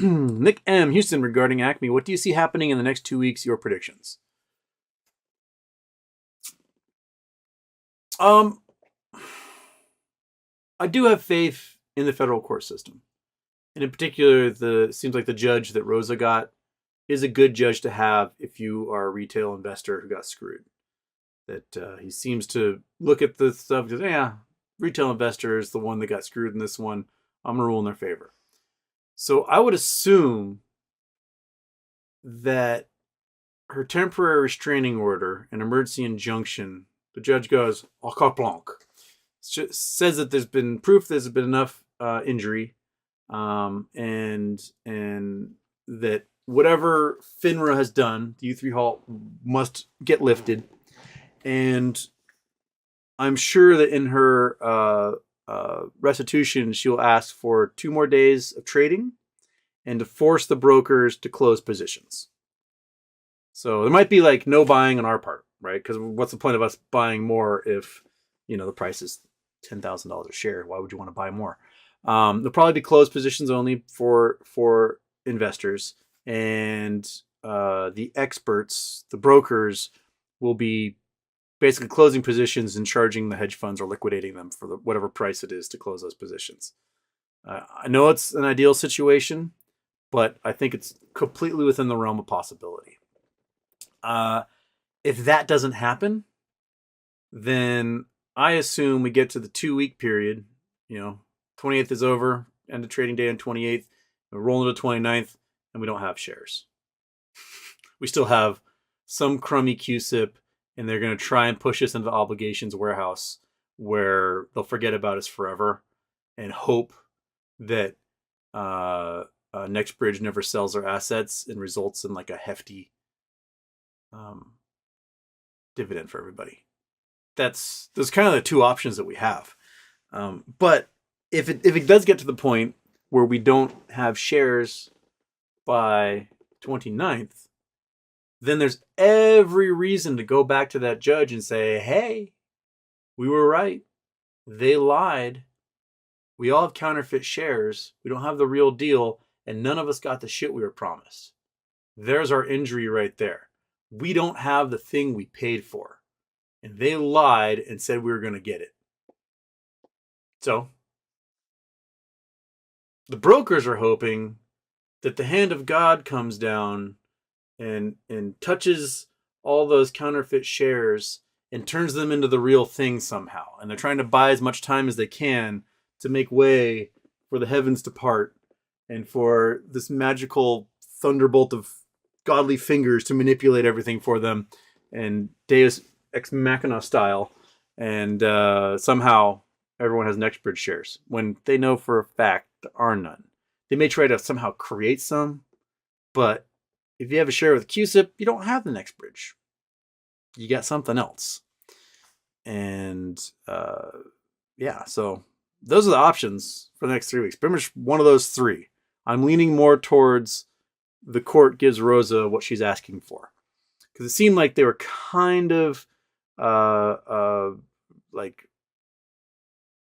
Nick M. Houston regarding Acme. What do you see happening in the next 2 weeks? Your predictions. I do have faith in the federal court system. And in particular, it seems like the judge that Rosa got is a good judge to have if you are a retail investor who got screwed. That he seems to look at the stuff and goes, yeah, retail investor is the one that got screwed in this one. I'm going to rule in their favor. So I would assume that her temporary restraining order and emergency injunction, the judge goes, au carte blanche. Says that there's been proof there's been enough injury, and that whatever FINRA has done, the U3 halt must get lifted. And I'm sure that in her restitution, she'll ask for 2 more days of trading and to force the brokers to close positions. So there might be like no buying on our part, right? Because what's the point of us buying more if, the price is $10,000 a share? Why would you want to buy more? There'll probably be closed positions only for investors, and the experts, the brokers, will be basically closing positions and charging the hedge funds or liquidating them for whatever price it is to close those positions. I know it's an ideal situation, but I think it's completely within the realm of possibility. If that doesn't happen, then I assume we get to the 2-week period. 28th is over, end of trading day on 28th. We roll into 29th, and we don't have shares. We still have some crummy QSIP, and they're going to try and push us into the obligations warehouse where they'll forget about us forever and hope that NextBridge never sells their assets and results in like a hefty dividend for everybody. Those kind of the 2 options that we have. But if it does get to the point where we don't have shares by 29th, then there's every reason to go back to that judge and say, hey, we were right. They lied. We all have counterfeit shares. We don't have the real deal. And none of us got the shit we were promised. There's our injury right there. We don't have the thing we paid for. And they lied and said we were going to get it. So the brokers are hoping that the hand of God comes down and touches all those counterfeit shares and turns them into the real thing somehow. And they're trying to buy as much time as they can to make way for the heavens to part and for this magical thunderbolt of godly fingers to manipulate everything for them and Deus Ex Machina style. And somehow everyone has NextBridge shares when they know for a fact there are none. They may try to somehow create some, but if you have a share with QSIP, you don't have the NextBridge. You got something else. And so those are the options for the next 3 weeks. Pretty much one of those 3. I'm leaning more towards the court gives Rosa what she's asking for. Because it seemed like they were kind of like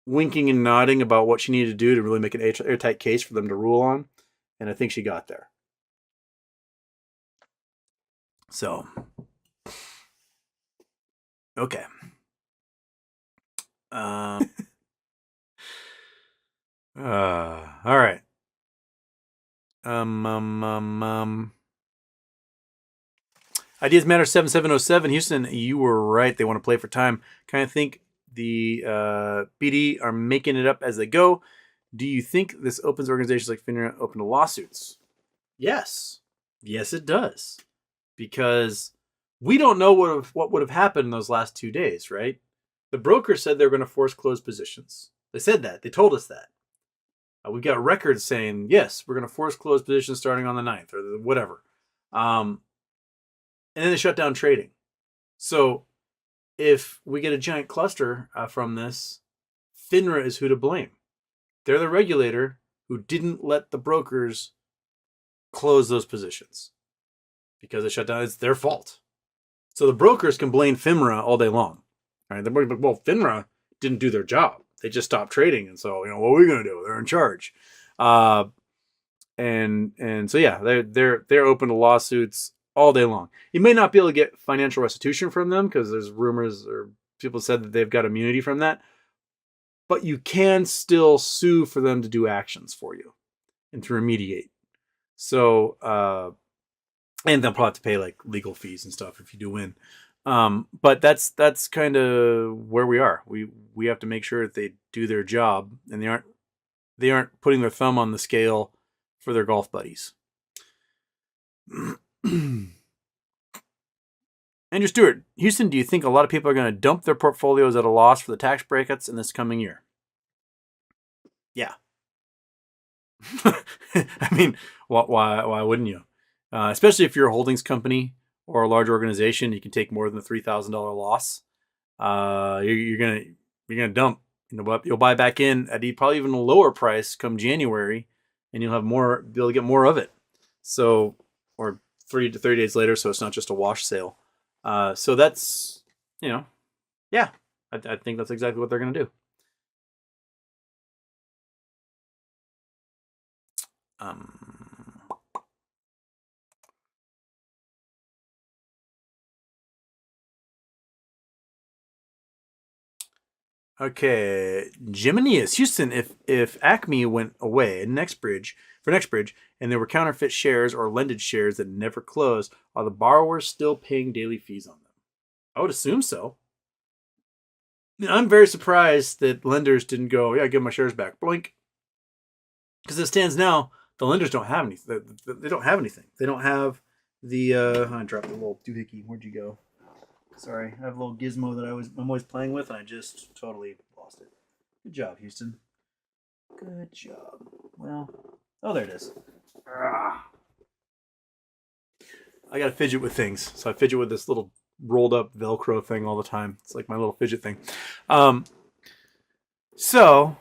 winking and nodding about what she needed to do to really make an airtight case for them to rule on. And I think she got there. So, okay. All right. Ideas Matter 7707. Houston, you were right. They want to play for time. Kind of think the BD are making it up as they go. Do you think this opens organizations like FINRA open to lawsuits? Yes. Yes, it does. Because we don't know what would have happened in those last 2 days, right? The broker said they were going to force close positions. They said that. They told us that. We've got records saying, yes, we're going to force close positions starting on the 9th or whatever. And then they shut down trading. So if we get a giant cluster from this, FINRA is who to blame. They're the regulator who didn't let the brokers close those positions because they shut down. It's their fault. So the brokers can blame FINRA all day long. All right? They're like, well, FINRA didn't do their job. They just stopped trading. And so, what are we going to do? They're in charge. And so yeah, they're open to lawsuits all day long. You may not be able to get financial restitution from them because there's rumors or people said that they've got immunity from that, but you can still sue for them to do actions for you and to remediate. So and they'll probably have to pay like legal fees and stuff if you do win. But that's kind of where we are. We have to make sure that they do their job and they aren't putting their thumb on the scale for their golf buddies. Andrew Stewart, Houston, do you think a lot of people are going to dump their portfolios at a loss for the tax breakups in this coming year? Yeah. I mean, why wouldn't you? Especially if you're a holdings company or a large organization, you can take more than the $3,000 loss. You're gonna dump. You'll buy back in at probably even a lower price come January, and you'll be able to get more of it. So, or 30 to 30 days later, so it's not just a wash sale. So that's, yeah, I think that's exactly what they're gonna do. Okay, Jiminius Houston. If Acme went away for NextBridge, and there were counterfeit shares or lended shares that never closed, are the borrowers still paying daily fees on them? I would assume so. I'm very surprised that lenders didn't go, yeah, give my shares back, blink. Because it stands now, the lenders don't have anything. They don't have anything. They don't have the. I dropped a little doohickey. Where'd you go? Sorry, I have a little gizmo that I'm always playing with, and I just totally lost it. Good job, Houston. Good job. Well, oh, there it is. I gotta fidget with things, so I fidget with this little rolled up Velcro thing all the time. It's like my little fidget thing. So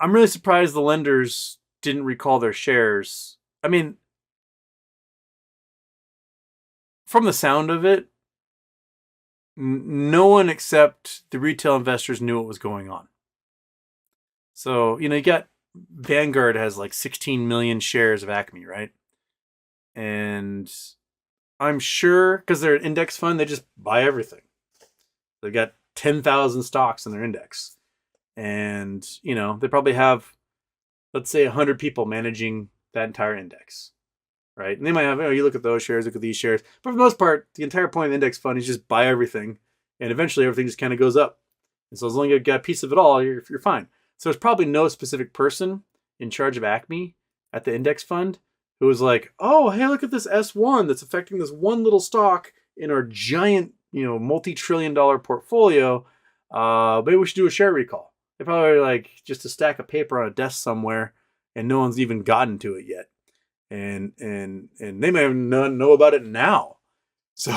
I'm really surprised the lenders didn't recall their shares. I mean, from the sound of it, no one except the retail investors knew what was going on. So, you got Vanguard has like 16 million shares of Acme, right? And I'm sure because they're an index fund, they just buy everything. They've got 10,000 stocks in their index. And, they probably have, let's say, 100 people managing that entire index, right? And they might have, you look at those shares, look at these shares. But for the most part, the entire point of the index fund is just buy everything. And eventually everything just kind of goes up. And so as long as you've got a piece of it all, you're fine. So there's probably no specific person in charge of Acme at the index fund who was like, oh, hey, look at this S1 that's affecting this one little stock in our giant, multi-trillion-dollar portfolio. Maybe we should do a share recall. They probably like just a stack of paper on a desk somewhere, and no one's even gotten to it yet. And they may even know about it now. So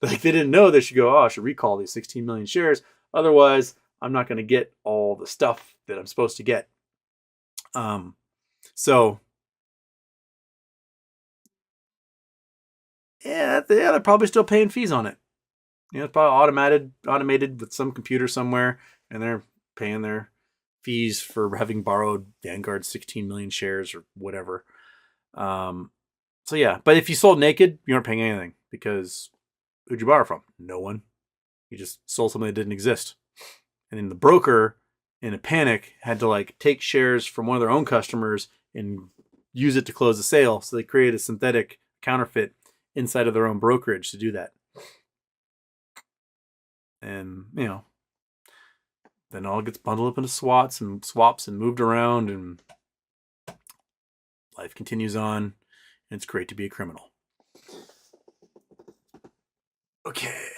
like they didn't know they should go, oh, I should recall these 16 million shares. Otherwise, I'm not going to get all the stuff that I'm supposed to get. So yeah, they're probably still paying fees on it. It's probably automated with some computer somewhere, and they're paying their fees for having borrowed Vanguard 16 million shares or whatever. So yeah, but if you sold naked, you aren't paying anything because who'd you borrow from? No one. You just sold something that didn't exist. And then the broker, in a panic, had to like take shares from one of their own customers and use it to close the sale. So they created a synthetic counterfeit inside of their own brokerage to do that. And, then all gets bundled up into swaps and moved around, and life continues on. And it's great to be a criminal. Okay.